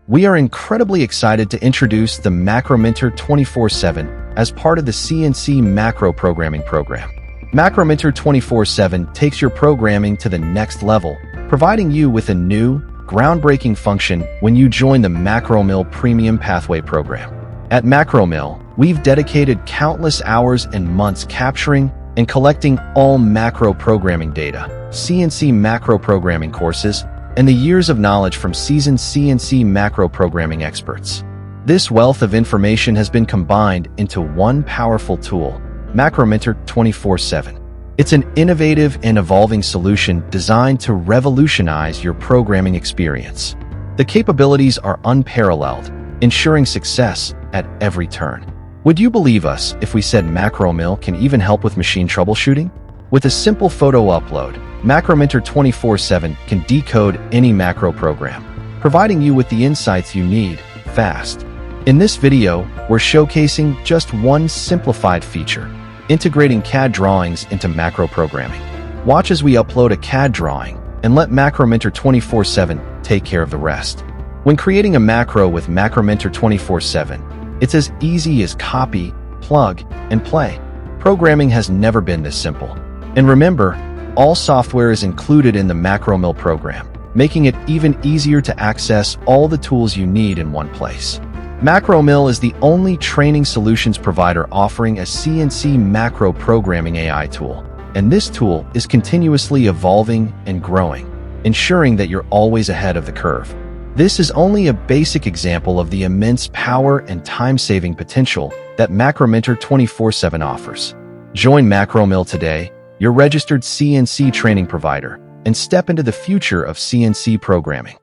We are incredibly excited to introduce the MacroMentor 24/7 as part of the CNC Macro Programming program. MacroMentor 24/7 takes your programming to the next level, providing you with a new, groundbreaking function when you join the Macromill Premium Pathway program. At Macromill, we've dedicated countless hours and months capturing and collecting all macro programming data, CNC macro programming courses, and the years of knowledge from seasoned CNC macro programming experts. This wealth of information has been combined into one powerful tool, MacroMentor 24/7. It's an innovative and evolving solution designed to revolutionize your programming experience. The capabilities are unparalleled, ensuring success at every turn. Would you believe us if we said Macromill can even help with machine troubleshooting? With a simple photo upload, MacroMentor 24/7 can decode any macro program, providing you with the insights you need fast. In this video, we're showcasing just one simplified feature, integrating CAD drawings into macro programming. Watch as we upload a CAD drawing and let MacroMentor 24/7 take care of the rest. When creating a macro with MacroMentor 24/7, it's as easy as copy, plug, and play. Programming has never been this simple. And remember, all software is included in the Macromill program, making it even easier to access all the tools you need in one place. Macromill is the only training solutions provider offering a CNC macro programming AI tool, and this tool is continuously evolving and growing, ensuring that you're always ahead of the curve. This is only a basic example of the immense power and time-saving potential that MacroMentor 24/7 offers. Join Macromill today, your registered CNC training provider, and step into the future of CNC programming.